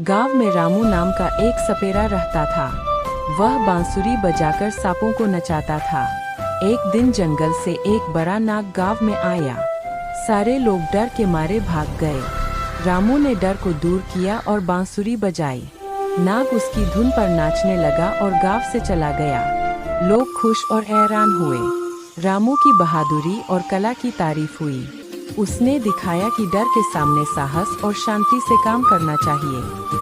गांव में रामू नाम का एक सपेरा रहता था। वह बांसुरी बजाकर सांपों को नचाता था। एक दिन जंगल से एक बड़ा नाग गांव में आया। सारे लोग डर के मारे भाग गए। रामू ने डर को दूर किया और बांसुरी बजाई। नाग उसकी धुन पर नाचने लगा और गांव से चला गया। लोग खुश और हैरान हुए। रामू की बहादुरी और कला की तारीफ हुई। उसने दिखाया कि डर के सामने साहस और शांति से काम करना चाहिए।